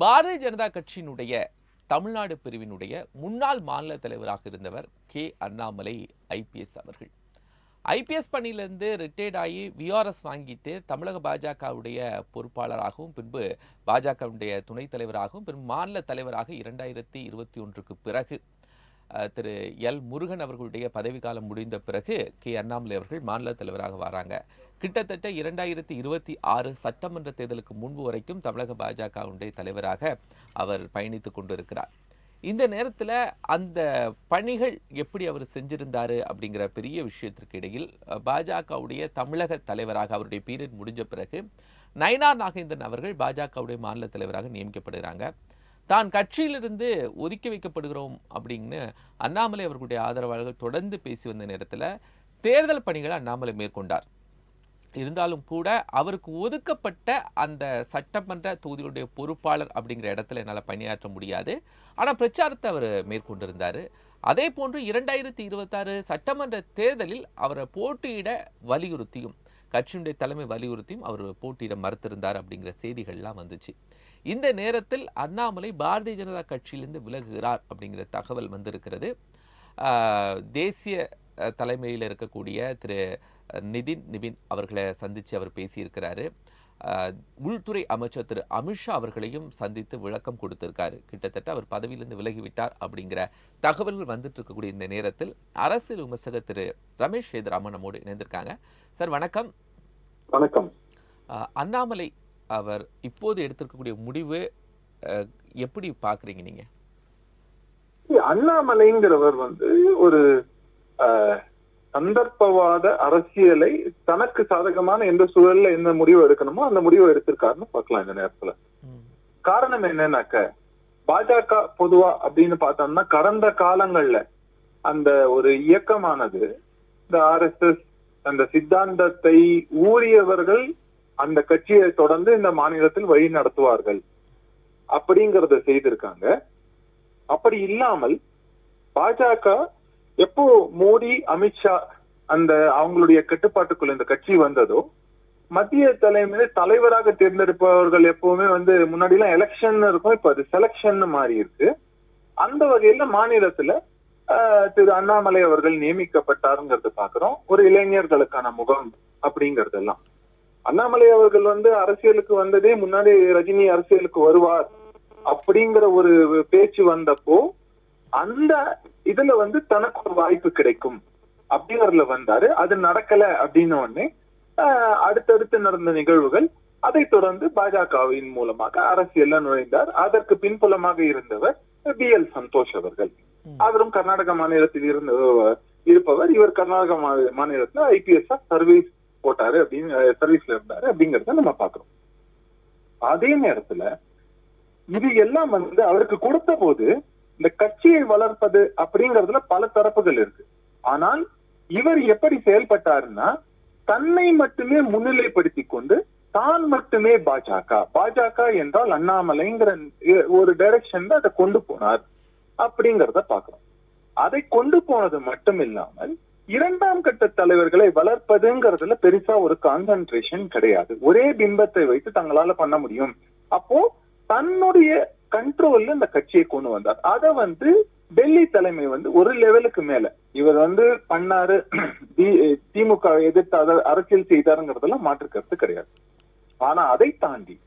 பாரதிய ஜனதா கட்சியினுடைய தமிழ்நாடு பிரிவினுடைய முன்னாள் மாநில தலைவராக இருந்தவர் அண்ணாமலை ஐபிஎஸ் அவர்கள். ஐபிஎஸ் பணியிலிருந்து ரிட்டையர்ட் ஆகி விஆர்எஸ் வாங்கிட்டு தமிழக பாஜகவுடைய பொறுப்பாளராகவும் பின்பு பாஜகவுடைய துணைத் தலைவராகவும் பின்பு மாநில தலைவராக 2021க்கு பிறகு திரு எல் முருகன் அவர்களுடைய பதவிக்காலம் முடிந்த பிறகு அண்ணாமலை அவர்கள் மாநில தலைவராக வராங்க. கிட்டத்தட்ட 2026 சட்டமன்ற தேர்தலுக்கு முன்பு வரைக்கும் தமிழக பாஜகவுடைய தலைவராக அவர் பயணித்துக் கொண்டிருக்கிறார். இந்த நேரத்தில் அந்த பணிகள் எப்படி அவர் செஞ்சிருந்தாரு அப்படிங்கிற பெரிய விஷயத்திற்கு இடையில் பாஜகவுடைய தமிழக தலைவராக அவருடைய பீரியட் முடிஞ்ச பிறகு நயினார் நாகேந்திரன் அவர்கள் பாஜகவுடைய மாநில தலைவராக நியமிக்கப்படுகிறாங்க. தான் கட்சியிலிருந்து ஒதுக்கி வைக்கப்படுகிறோம் அப்படின்னு அண்ணாமலை அவர்களுடைய ஆதரவாளர்கள் தொடர்ந்து பேசி வந்த நேரத்தில் தேர்தல் பணிகளை அண்ணாமலை மேற்கொண்டார். இருந்தாலும் கூட அவருக்கு ஒதுக்கப்பட்ட அந்த சட்டமன்ற தொகுதிகளுடைய பொறுப்பாளர் அப்படிங்கிற இடத்துல என்னால் பணியாற்ற முடியாது. ஆனால் பிரச்சாரத்தை அவர் மேற்கொண்டிருந்தார். அதே போன்று 2026 சட்டமன்ற தேர்தலில் அவரை போட்டியிட வலியுறுத்தியும் கட்சியினுடைய தலைமை வலியுறுத்தியும் அவர் போட்டியிட மறுத்திருந்தார் அப்படிங்கிற செய்திகள்லாம் வந்துச்சு. இந்த நேரத்தில் அண்ணாமலை பாரதிய ஜனதா கட்சியிலிருந்து விலகுகிறார் அப்படிங்கிற தகவல் வந்திருக்கிறது. தேசிய தலைமையில் இருக்கக்கூடிய திரு நிபின் அவர்களை சந்தித்து அவர் பேசியிருக்கிறாரு. உள்துறை அமைச்சர் திரு அமித்ஷா அவர்களையும் சந்தித்து விளக்கம் கொடுத்திருக்காரு. கிட்டத்தட்ட அவர் பதவியிலிருந்து விலகிவிட்டார் அப்படிங்கிற தகவல்கள் வந்துட்டு இருக்கக்கூடிய இந்த நேரத்தில் அரசியல் விமர்சகர் திரு ரமேஷ் சேதுராமன் நம்மோடு இணைந்திருக்காங்க. சார் வணக்கம். வணக்கம். அண்ணாமலை அவர் இப்போது எடுத்திருக்கக்கூடிய முடிவு எப்படி பாக்குறீங்க நீங்க? அண்ணாமலைங்கிறவர் ஒரு சந்தர்ப்பவாத அரசியலை தனக்கு சாதகமான எந்த சூழல்ல எந்த முடிவு எடுக்கணுமோ அந்த முடிவை எடுத்திருக்காருன்னு பார்க்கலாம் இந்த நேரத்துல. காரணம் என்னன்னாக்க பாஜக பொதுவா அப்படின்னு பார்த்தோம்னா கடந்த காலங்கள்ல அந்த ஒரு இயக்கமானது இந்த RSS அந்த சித்தாந்தத்தை ஊறியவர்கள் அந்த கட்சியை தொடர்ந்து இந்த மாநிலத்தில் வழி நடத்துவார்கள் அப்படிங்கறத செய்திருக்காங்க. அப்படி இல்லாமல் பாஜக எப்போ மோடி அமித்ஷா அந்த அவங்களுடைய கட்டுப்பாட்டுக்குள்ள இந்த கட்சி வந்ததோ மத்திய தலைமையில தலைவராக தேர்ந்தெடுப்பவர்கள் எப்பவுமே முன்னாடி எல்லாம் எலெக்ஷன் இருக்கும், இப்ப அது செலக்ஷன் மாறி இருக்கு. அந்த வகையில மாநிலத்துல திரு அண்ணாமலை அவர்கள் நியமிக்கப்பட்டாருங்கிறது பாக்குறோம். ஒரு இளைஞர்களுக்கான முகம் அப்படிங்கறதெல்லாம் அண்ணாமலை அவர்கள் அரசியலுக்கு வந்ததே முன்னாடி ரஜினி அரசியலுக்கு வருவார் அப்படிங்கிற ஒரு பேச்சு வந்தப்போ அந்த இதுல தனக்கு ஒரு வாய்ப்பு கிடைக்கும் அப்படிங்கறதுல வந்தாரு. அது நடக்கல அப்படின்னு உடனே அடுத்தடுத்து நடந்த நிகழ்வுகள் அதை தொடர்ந்து பாஜகவின் மூலமாக அரசியல்ல நுழைந்தார். அதற்கு பின்புலமாக இருந்தவர் BL சந்தோஷ் அவர்கள். அவரும் கர்நாடக மாநிலத்தில் இருப்பவர். இவர் கர்நாடக மாநிலத்துல IPS சர்வீஸ் போட்டாரு அப்படின்னு சர்வீஸ்ல இருந்தாரு அப்படிங்கறத நம்ம பாக்குறோம். அதே நேரத்துல இது எல்லாம் அவருக்கு கொடுத்த போது இந்த கட்சியை வளர்ப்பது அப்படிங்கறதுல பல தரப்புகள் இருக்கு. ஆனால் இவர் எப்படி செயல்பட்டாருன்னா தன்னை மட்டுமே முன்னிலைப்படுத்தி கொண்டு தான் மட்டுமே பாஜக என்றால் அண்ணாமலைங்கிற ஒரு டைரக்ஷன்ல அதை கொண்டு போனார் அப்படிங்கறத பாக்குறோம். அதை கொண்டு போனது மட்டும் இல்லாமல் இரண்டாம் கட்ட தலைவர்களை வளர்ப்பதுங்கிறதுல பெருசா ஒரு கான்சென்ட்ரேஷன் கிடையாது. ஒரே பிம்பத்தை வைத்து தங்களால பண்ண முடியும். அப்போ தன்னுடைய கண்ட்ரோல்ல இந்த கட்சியை கொண்டு வந்தார். அத டெல்லி தலைமை ஒரு லெவலுக்கு மேல இவர் பண்ணாரு, திமுக எதிர்த்து அரசியல் செய்தாருங்கிறதெல்லாம் மாற்று கருத்து கிடையாது. ஆனா அதை தாண்டி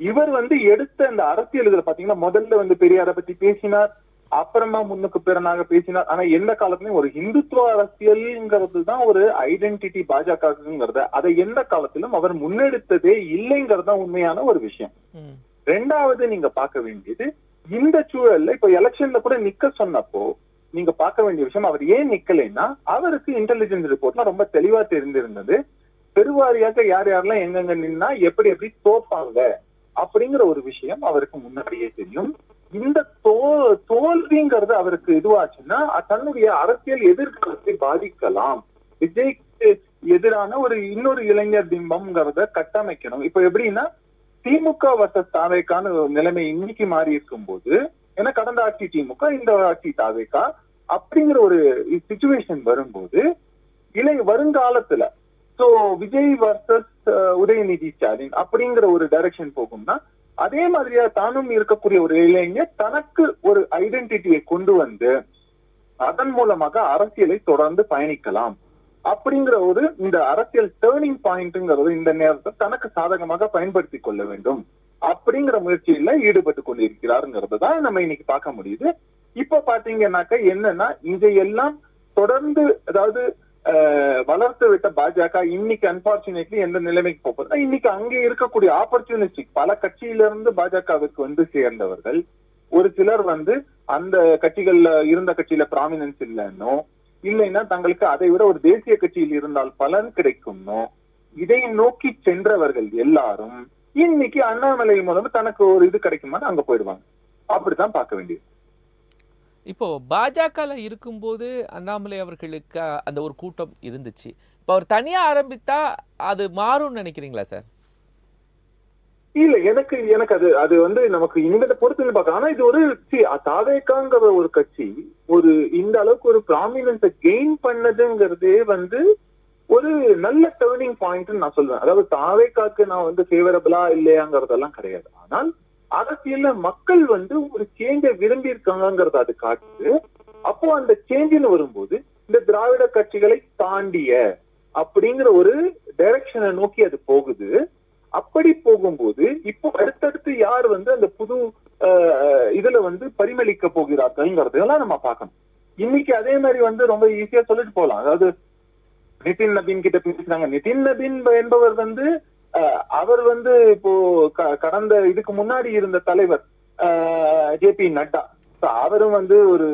இவர் எடுத்த இந்த அரசியல் இதுல பாத்தீங்கன்னா முதல்ல பெரியாரை பத்தி பேசினார், அப்புறமா முன்னுக்கு பிறனாக பேசினார். ஆனா எந்த காலத்திலயும் ஒரு இந்துத்துவ அரசியல்ங்கிறது தான் ஒரு ஐடென்டிட்டி பாஜகங்கிறத அதை எந்த காலத்திலும் அவர் முன்னெடுத்ததே இல்லைங்கிறது தான் உண்மையான ஒரு விஷயம். ரெண்டாவது நீங்க பார்க்க வேண்டியது இந்த சூழல்ல இப்ப எலெக்ஷன்ல கூட நிக்க சொன்னப்போ நீங்க பார்க்க வேண்டிய விஷயம் அவர் ஏன் நிக்கலைன்னா அவருக்கு இன்டெலிஜென்ஸ் ரிப்போர்ட்லாம் ரொம்ப தெளிவா தெரிந்திருந்தது. பெருவாரியாக யார் யாரெல்லாம் எங்கெங்க நின்னா எப்படி எப்படி தோப்பாங்க அப்படிங்கிற ஒரு விஷயம் அவருக்கு முன்னாடியே தெரியும். இந்த தோல்விங்கிறது அவருக்கு இதுவாச்சுன்னா தன்னுடைய அரசியல் எதிர்காலத்தை பாதிக்கலாம். விஜய்க்கு எதிரான இன்னொரு இளைஞர் பிம்பம்ங்கிறத கட்டமைக்கணும். இப்ப எப்படின்னா திமுக வர்சஸ் தாவேக்கான நிலைமை இன்னைக்கு மாறி இருக்கும் போது, ஏன்னா கடந்த ஆட்சி திமுக இந்த ஆட்சி தாவேக்கா அப்படிங்கிற ஒரு சிச்சுவேஷன் வரும்போது வருங்காலத்துல விஜய் வர்சஸ் உதயநிதி ஸ்டாலின் அப்படிங்கிற ஒரு டைரக்ஷன் போகும்னா அதே மாதிரியா தானும் இருக்கக்கூடிய ஒரு இளைஞர் தனக்கு ஒரு ஐடென்டிட்டியை கொண்டு வந்து அதன் மூலமாக அரசியலை தொடர்ந்து பயணிக்கலாம் அப்படிங்கிற ஒரு இந்த அரசியல் டேர்னிங் பாயிண்ட்ங்கிறது இந்த நேரத்தை தனக்கு சாதகமாக பயன்படுத்தி கொள்ள வேண்டும் அப்படிங்கிற முயற்சியில ஈடுபட்டு கொண்டிருக்கிறாருங்கிறது தான் நம்ம இன்னைக்கு பார்க்க முடியுது. இப்ப பாத்தீங்கன்னாக்க என்னன்னா இதையெல்லாம் தொடர்ந்து அதாவது வளர்த்து விட்ட பாஜக இன்னைக்கு அன்பார்ச்சுனேட்லி எந்த நிலைமைக்கு போகுதுன்னா இன்னைக்கு அங்கே இருக்கக்கூடிய ஆப்பர்ச்சுனிஸ்டிக் பல கட்சியில இருந்து பாஜகவுக்கு வந்து சேர்ந்தவர்கள் ஒரு சிலர் வந்து அந்த கட்சிகள்ல இருந்த கட்சியில ப்ராமினன்ஸ் இல்லைன்னோ இல்லைன்னா தங்களுக்கு அதை விட ஒரு தேசிய கட்சியில் இருந்தால் பலன் கிடைக்கும்னோ இதை நோக்கி சென்றவர்கள் எல்லாரும் இன்னைக்கு அண்ணாமலை மூலம் தனக்கு ஒரு இது கிடைக்குமான்னு அங்க போயிடுவாங்க. அப்படித்தான் பார்க்க வேண்டியது. இப்போ பாஜகல இருக்கும்போது அண்ணாமலை அவர்களுக்கு அந்த ஒரு கூட்டம் இருந்துச்சு. இப்போ அவர் தனியா ஆரம்பித்தா அது மாறும்னு நினைக்கிறீங்களா சார்? இல்ல எனக்கு அது அது வந்து நமக்கு இந்த பொறுத்து பார்க்கலாம். ஆனா இது ஒரு தாவேக்காங்கிற ஒரு கட்சி ஒரு இந்த அளவுக்கு ஒரு ப்ராமினன்ஸை கெயின் பண்ணதுங்கிறதே வந்து ஒரு நல்ல டேர்னிங் பாயிண்ட் நான் சொல்லுவேன். அதாவது தாவேக்காக்கு நான் வந்து ஃபேவரபிளா இல்லையாங்கிறதெல்லாம் கிடையாது. ஆனால் அரசியல்ல மக்கள் வந்து ஒரு சேஞ்சை விரும்பி இருக்காங்கிறத அது காட்டுது. அப்போ அந்த சேஞ்சுன்னு வரும்போது இந்த திராவிட கட்சிகளை தாண்டிய அப்படிங்கிற ஒரு டைரக்ஷனை நோக்கி அது போகுது. அப்படி போகும்போது இப்போ அடுத்தடுத்து யார் வந்து அந்த புது இதுல வந்து பரிமளிக்க போகிறார்கள்ங்கிறதெல்லாம் நம்ம பார்க்கணும். இன்னைக்கு அதே மாதிரி வந்து ரொம்ப ஈஸியா சொல்லிட்டு போகலாம். அதாவது நிதின் நபீன் கிட்ட பேசுறாங்க. நிதின் நபீன் என்பவர் வந்து அவர் வந்து இப்போ கடந்த இதுக்கு முன்னாடி இருந்த தலைவர் ஜே.பி. நட்டா அவரும் வந்து ஒரு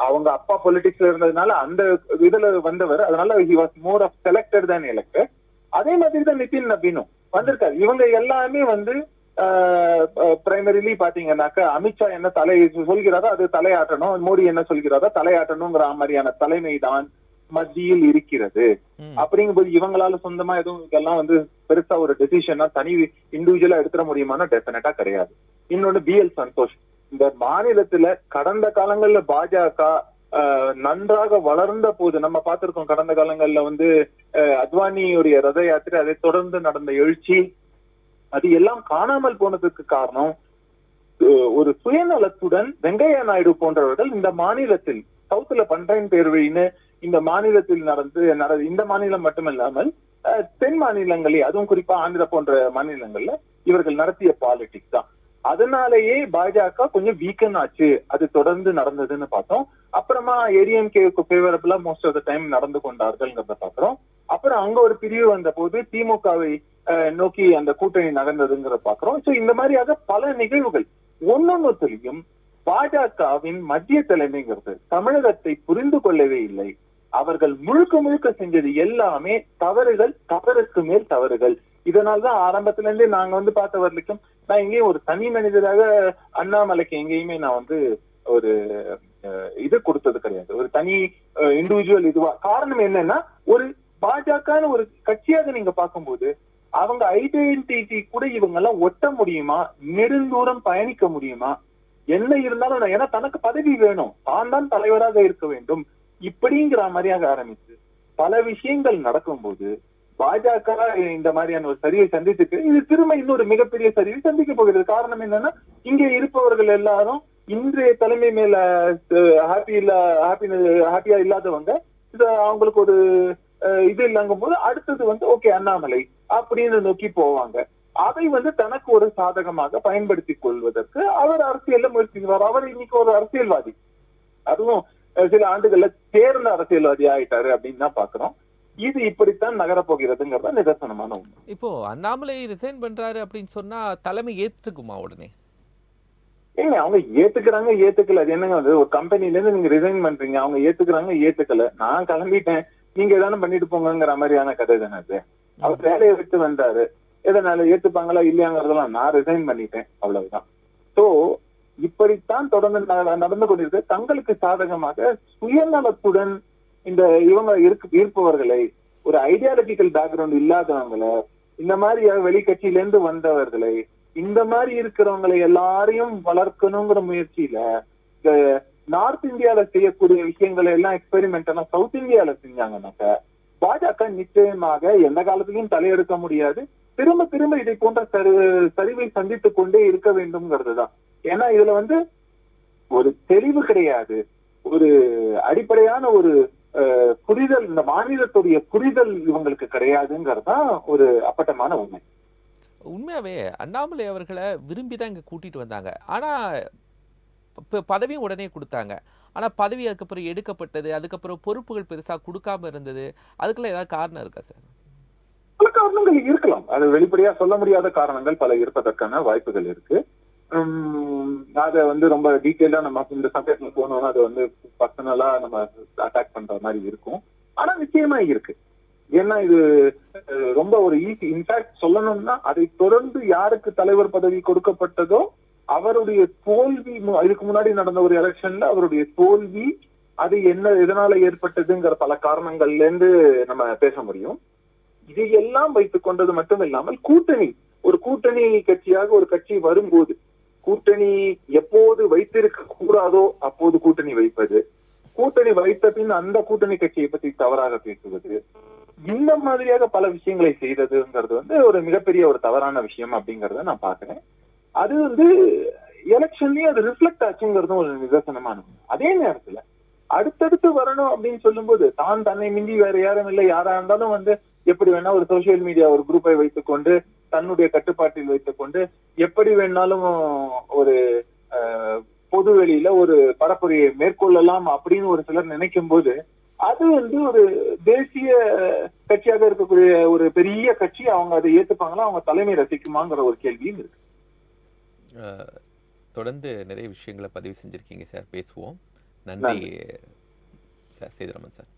அவங்க அப்பா பொலிட்டிக்ஸ்ல இருந்ததுனால அந்த இதுல வந்தவர். அதனால he was more of selected than elected. அதே மாதிரி தான் நிதின் நபீனும் வந்திருக்காரு. இவங்க எல்லாமே வந்து பிரைமரிலி பாத்தீங்கன்னாக்க அமித்ஷா என்ன சொல்கிறாரோ அது தலையாட்டணும், மோடி என்ன சொல்கிறாரோ தலையாட்டணுங்கிற மாதிரியான தலைமை தான் மத்தியில் இருக்கிறது. அப்படிங்கும்போது இவங்களால சொந்தமா எதுவும் இதெல்லாம் வந்து பெருசா ஒரு டெசிஷனா தனி இண்டிவிஜுவலா எடுத்துட முடியுமானா டெஃபினட்டா கிடையாது. இன்னொன்னு பி.எல். சந்தோஷ் இந்த மாநிலத்துல கடந்த காலங்கள்ல பாஜக நன்றாக வளர்ந்த போது நம்ம பார்த்திருக்கோம். கடந்த காலங்கள்ல வந்து அத்வானியுடைய ரத யாத்திரை அதை தொடர்ந்து நடந்த எழுச்சி அது எல்லாம் காணாமல் போனதுக்கு காரணம் ஒரு சுயநலத்துடன் வெங்கையா நாயுடு போன்றவர்கள் இந்த மாநிலத்தில் சவுத்துல பண்டைன் பேர்வழின்னு இந்த மாநிலத்தில் இந்த மாநிலம் மட்டுமில்லாமல் தென் மாநிலங்களே அதுவும் குறிப்பா ஆந்திரா போன்ற மாநிலங்கள்ல இவர்கள் நடத்திய பாலிடிக்ஸ் தான். அதனாலேயே பாஜக கொஞ்சம் வீக்கன் ஆச்சு. அது தொடர்ந்து நடந்ததுன்னு பார்த்தோம். அப்புறமா ஏடிஎம்கேக்கு ஃபேவரபிளா மோஸ்ட் ஆஃப் த டைம் நடந்து கொண்டார்கள்ங்கிறத பாக்குறோம். அப்புறம் அங்க ஒரு பிரிவு வந்த போது திமுகவை நோக்கி அந்த கூட்டணி நகர்ந்ததுங்கிற பாக்குறோம். சோ இந்த மாதிரியாக பல நிகழ்வுகள் ஒன்னொன்னுத்திலையும் பாஜகவின் மத்திய தலைமைங்கிறது தமிழகத்தை புரிந்து கொள்ளவே இல்லை. அவர்கள் முழுக்க முழுக்க செஞ்சது எல்லாமே தவறுக்கு மேல் தவறுகள். இதனால்தான் ஆரம்பத்துல இருந்தே நாங்க வந்து பார்த்த வரைக்கும் நான் எங்கேயும் ஒரு தனி மனிதராக அண்ணாமலைக்கு எங்கேயுமே நான் வந்து ஒரு இது கொடுத்தது கிடையாது. ஒரு தனி இண்டிவிஜுவல் இதுவா. காரணம் என்னன்னா ஒரு பாஜகன்னு ஒரு கட்சியாக நீங்க பார்க்கும்போது அவங்க ஐடென்டிட்டி கூட இவங்க எல்லாம் ஒட்ட முடியுமா, நெடுந்தூரம் பயணிக்க முடியுமா, என்ன இருந்தாலும் ஏன்னா தனக்கு பதவி வேணும், தான் தலைவராக இருக்க வேண்டும் இப்படிங்கிற மாதிரியாக ஆரம்பிச்சு பல விஷயங்கள் நடக்கும்போது பாஜக இந்த மாதிரியான ஒரு சரிவை சந்தித்துக்கு இது திரும்ப இன்னொரு மிகப்பெரிய சரிவை சந்திக்க போகிறது. காரணம் என்னன்னா இங்கே இருப்பவர்கள் எல்லாரும் இன்றைய தலைமை மேல ஹாப்பியா இல்லாதவங்க இது அவங்களுக்கு ஒரு இது இல்லங்கும் போது அடுத்தது வந்து ஓகே அண்ணாமலை அப்படின்னு நோக்கி போவாங்க. அதை வந்து தனக்கு ஒரு சாதகமாக பயன்படுத்திக் கொள்வதற்கு அவர் அரசியல்ல முயற்சிக்கிறார். அவர் இன்னைக்கு ஒரு அரசியல்வாதி, அதுவும் சில ஆண்டுகள்ல தேர்ந்த அரசியல்வாதி ஆயிட்டாரு அப்படின்னு தான் பாக்குறோம். இது இப்படித்தான் நகரப்போகிறதுங்கிறத நிதர்சனமான உண்மை. இப்போ அண்ணாமலை ரிசைன் பண்றாரு அப்படின்னு சொன்னா தலைமை ஏத்துக்குமா உடனே? ஏங்க அவங்க ஏத்துக்கிறாங்க ஏத்துக்கல அது என்னங்க வந்து ஒரு கம்பெனில இருந்து நீங்க ரிசைன் பண்றீங்க, அவங்க ஏத்துக்கிறாங்க ஏத்துக்கல, நான் கிளம்பிட்டேன் நீங்க எதானு பண்ணிட்டு போங்கிற மாதிரியான கதை தானே அது. அவர் வேலையை விட்டு வந்தாரு, எதனால ஏத்துப்பாங்களா இல்லையாங்கிறதெல்லாம் நான் ரிசைன் பண்ணிட்டேன் அவ்வளவுதான். சோ இப்படித்தான் தொடர்ந்து நடந்து கொண்டிருக்க தங்களுக்கு சாதகமாக சுயநலத்துடன் இந்த இவங்க இருப்பவர்களை ஒரு ஐடியாலஜிக்கல் பேக்ரவுண்ட் இல்லாதவங்களை இந்த மாதிரி வெளிக்கட்சியில இருந்து வந்தவர்களை இந்த மாதிரி இருக்கிறவங்களை எல்லாரையும் வளர்க்கணுங்கிற முயற்சியில இந்த நார்த் இந்தியால செய்யக்கூடிய விஷயங்களை எல்லாம் எக்ஸ்பெரிமெண்ட் எல்லாம் சவுத் இந்தியால செஞ்சாங்கன்னாக்க பாஜக நிச்சயமாக எந்த காலத்திலையும் தலையெடுக்க முடியாது. திரும்ப திரும்ப இதை போன்ற சரிவை சந்தித்துக் கொண்டே இருக்க வேண்டும்ங்கிறது தான். ஏன்னா இதுல வந்து ஒரு தெளிவு கிடையாது, ஒரு அடிப்படையான ஒரு புரிதல், இந்த மாநிலத்துடைய புரிதல் இவங்களுக்கு கிடையாதுங்கிறது தான் ஒரு அப்பட்டமான உண்மை. உண்மையாவே அண்ணாமலை அவர்களை விரும்பி தான் இங்க கூட்டிட்டு வந்தாங்க. ஆனா பதவியும் உடனே குடுத்தாங்க. ஆனா பதவி அதுக்கப்புறம் எடுக்கப்பட்டது. அதுக்கப்புறம் பொறுப்புகள் பெருசா குடுக்காம இருந்தது. அதுக்கெல்லாம் ஏதாவது காரணம் இருக்கா சார்? பல காரணங்கள் இருக்கலாம். அது வெளிப்படையா சொல்ல முடியாத காரணங்கள் பல இருப்பதற்கான வாய்ப்புகள் இருக்கு. அத வந்து ரொம்ப டீட்டெயிலா நம்ம இந்த சப்ஜெக்ட்ல போனோம்னா அது வந்து பர்சனலா நம்ம அட்டாக் பண்ற மாதிரி இருக்கும். ஆனா நிச்சயமா இருக்கு. ஏன்னா இது ரொம்ப ஒரு ஈஸி. இன்ஃபேக்ட் சொல்லணும்னா அதை தொடர்ந்து யாருக்கு தலைவர் பதவி கொடுக்கப்பட்டதோ அவருடைய தோல்வி, இதுக்கு முன்னாடி நடந்த ஒரு எலெக்ஷன்ல அவருடைய தோல்வி, அது என்ன எதனால ஏற்பட்டதுங்கிற பல காரணங்கள்ல இருந்து நம்ம பேச முடியும். இதையெல்லாம் வைத்துக் கொண்டது மட்டும் இல்லாமல் கூட்டணி, ஒரு கூட்டணி கட்சியாக ஒரு கட்சி வரும்போது கூட்டணி எப்போது வைத்திருக்க கூடாதோ அப்போது கூட்டணி வைப்பது, கூட்டணி வைத்த பின் அந்த கூட்டணி கட்சியை பற்றி தவறாக பேசுவது, இந்த மாதிரியாக பல விஷயங்களை செய்ததுங்கிறது வந்து ஒரு மிகப்பெரிய ஒரு தவறான விஷயம் அப்படிங்கறத நான் பாக்குறேன். அது வந்து எலெக்ஷன்லயும் அது ரிஃப்ளெக்ட் ஆச்சுங்கிறதும் ஒரு நிதர்சனமானது. அதே நேரத்துல அடுத்தடுத்து வரணும் அப்படின்னு சொல்லும்போது தான் தன்னை மிஞ்சி வேற யாரும் இல்லை, யாரா இருந்தாலும் வந்து எப்படி வேணா ஒரு சோசியல் மீடியா ஒரு குரூப்பை வைத்துக்கொண்டு தன்னுடைய கட்டுப்பாட்டில் வைத்துக்கொண்டு எப்படி வேணாலும் ஒரு பொது வெளியில ஒரு பரப்புரையை மேற்கொள்ளலாம் அப்படின்னு ஒரு சிலர் நினைக்கும் போது அது வந்து ஒரு தேசிய கட்சியாக இருக்கக்கூடிய ஒரு பெரிய கட்சி, அவங்க அதை ஏத்துப்பாங்களா, அவங்க தலைமை ரசிக்குமாங்கிற ஒரு கேள்வியும் இருக்கு. தொடர்ந்து நிறைய விஷயங்களை பதிவு செஞ்சிருக்கீங்க சார். பேசுவோம். நன்றி சார் சேதுராமன் சார்.